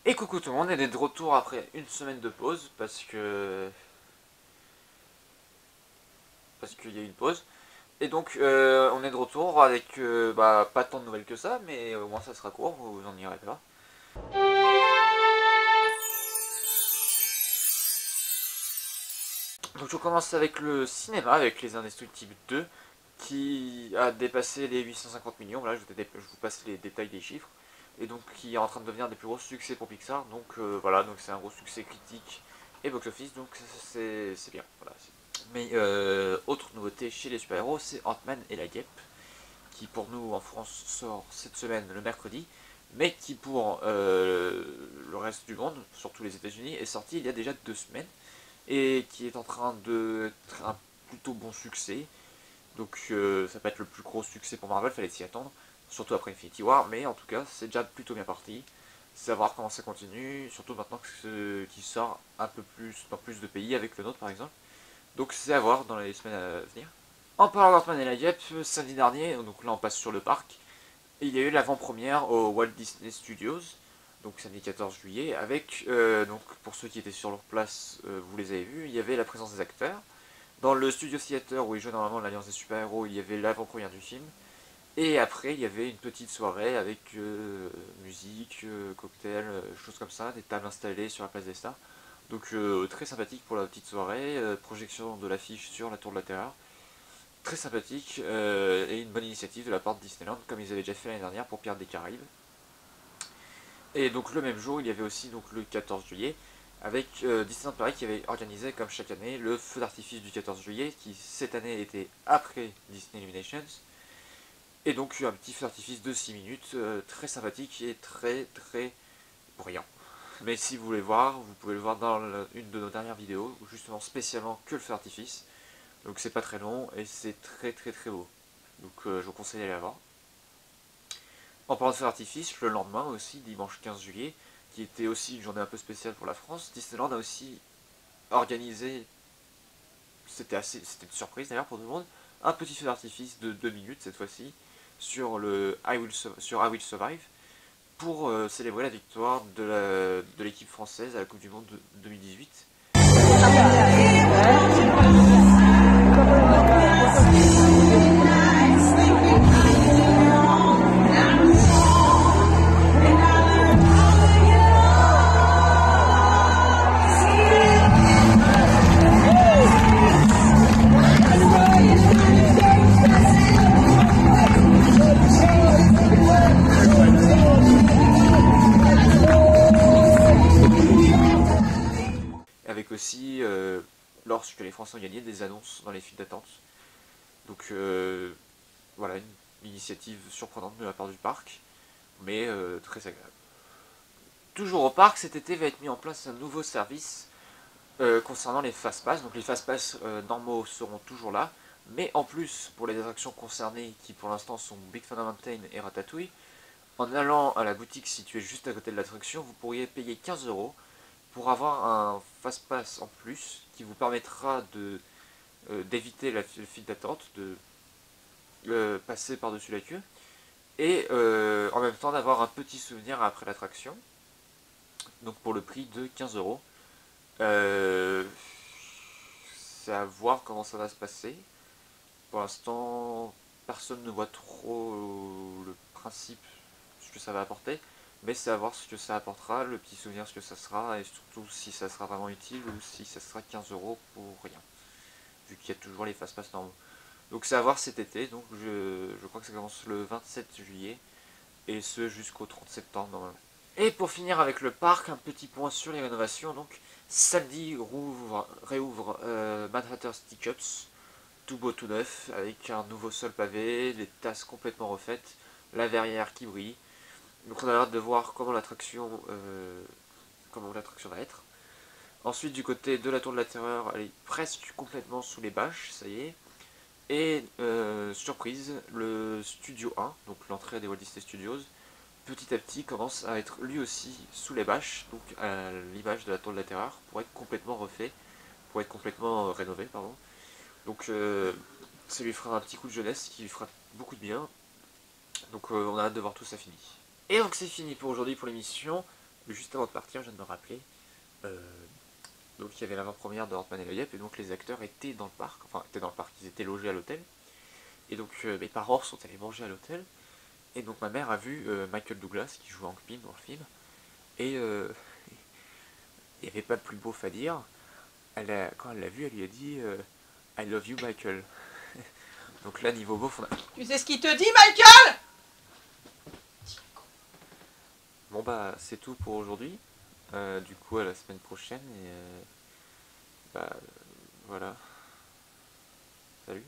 Et coucou tout le monde, on est de retour après une semaine de pause parce qu'il y a eu une pause. Et donc on est de retour avec pas tant de nouvelles que ça, mais au moins ça sera court, vous en irez pas. Donc je commence avec le cinéma, avec Les Indestructibles 2, qui a dépassé les 850 millions. Voilà, je vous passe les détails des chiffres. Et donc qui est en train de devenir des plus gros succès pour Pixar. Donc voilà, donc c'est un gros succès critique et box-office, donc c'est bien. Voilà. Mais autre nouveauté chez les super-héros, c'est Ant-Man et la Guêpe, qui pour nous en France sort cette semaine le mercredi, mais qui pour le reste du monde, surtout les États-Unis, est sorti il y a déjà 2 semaines et qui est en train de être un plutôt bon succès. Donc ça peut être le plus gros succès pour Marvel, fallait s'y attendre, surtout après Infinity War, mais en tout cas c'est déjà plutôt bien parti. Savoir comment ça continue, surtout maintenant qu'il sort un peu plus dans plus de pays avec le nôtre par exemple. Donc c'est à voir dans les semaines à venir. En parlant d'Ant-Man et la Guêpe, samedi dernier, donc là on passe sur le parc, il y a eu l'avant-première au Walt Disney Studios, donc samedi 14 juillet, avec, donc pour ceux qui étaient sur leur place, vous les avez vus, il y avait la présence des acteurs. Dans le Studio Theater où ils jouent normalement l'Alliance des super-héros, il y avait l'avant-première du film. Et après, il y avait une petite soirée avec musique, cocktail, choses comme ça, des tables installées sur la place des stars. Donc très sympathique pour la petite soirée, projection de l'affiche sur la Tour de la Terreur. Très sympathique et une bonne initiative de la part de Disneyland, comme ils avaient déjà fait l'année dernière pour Pirates des Caraïbes. Et donc le même jour, il y avait aussi donc le 14 juillet, avec Disneyland Paris qui avait organisé comme chaque année le feu d'artifice du 14 juillet, qui cette année était après Disney Illuminations. Et donc un petit feu d'artifice de 6 minutes, très sympathique et très bruyant. Mais si vous voulez voir, vous pouvez le voir dans une de nos dernières vidéos, justement spécialement que le feu d'artifice. Donc c'est pas très long et c'est très beau. Donc je vous conseille d'aller la voir. En parlant de feu d'artifice, le lendemain aussi, dimanche 15 juillet, qui était aussi une journée un peu spéciale pour la France, Disneyland a aussi organisé, c'était une surprise d'ailleurs pour tout le monde, un petit feu d'artifice de 2 minutes cette fois-ci sur I Will Survive pour célébrer la victoire de l'équipe française à la Coupe du Monde de 2018. Avec aussi, lorsque les Français ont gagné, des annonces dans les files d'attente. Donc voilà, une initiative surprenante de la part du parc, mais très agréable. Toujours au parc, cet été va être mis en place un nouveau service concernant les fast-pass. Donc les fast-pass normaux seront toujours là, mais en plus, pour les attractions concernées, qui pour l'instant sont Big Thunder Mountain et Ratatouille, en allant à la boutique située juste à côté de l'attraction, vous pourriez payer 15 € pour avoir un fast-pass en plus qui vous permettra d'éviter le file d'attente, de passer par-dessus la queue, et en même temps d'avoir un petit souvenir après l'attraction, donc pour le prix de 15 €. C'est à voir comment ça va se passer. Pour l'instant, personne ne voit trop le principe, ce que ça va apporter, mais c'est à voir ce que ça apportera, le petit souvenir, ce que ça sera, et surtout si ça sera vraiment utile ou si ça sera 15 € pour rien, vu qu'il y a toujours les fast-pass normaux. Donc c'est à voir cet été, donc je crois que ça commence le 27 juillet, et ce jusqu'au 30 septembre normalement. Et pour finir avec le parc, un petit point sur les rénovations. Donc samedi réouvre Manhattan's Teacups, tout beau tout neuf, avec un nouveau sol pavé, les tasses complètement refaites, la verrière qui brille. Donc on a hâte de voir comment l'attraction va être. Ensuite du côté de la Tour de la Terreur, elle est presque complètement sous les bâches, ça y est. Et surprise, le Studio 1, donc l'entrée des Walt Disney Studios, petit à petit commence à être lui aussi sous les bâches, donc à l'image de la Tour de la Terreur, pour être complètement refait, pour être complètement rénové, pardon. Donc ça lui fera un petit coup de jeunesse qui lui fera beaucoup de bien. Donc on a hâte de voir tout ça fini. Et donc c'est fini pour aujourd'hui pour l'émission. juste avant de partir, je viens de me rappeler, donc il y avait l'avant-première de Ant-Man et le Guêpe, et donc les acteurs étaient dans le parc, enfin étaient dans le parc, ils étaient logés à l'hôtel, et donc mes parents sont allés manger à l'hôtel, et donc ma mère a vu Michael Douglas qui joue Hank Pym dans le film, et il n'y avait pas plus beauf à dire, quand elle l'a vu, elle lui a dit I love you Michael. Donc là, niveau beauf, on a... Tu sais ce qu'il te dit, Michael? Bon bah, c'est tout pour aujourd'hui. Du coup, à la semaine prochaine, et bah, voilà. Salut.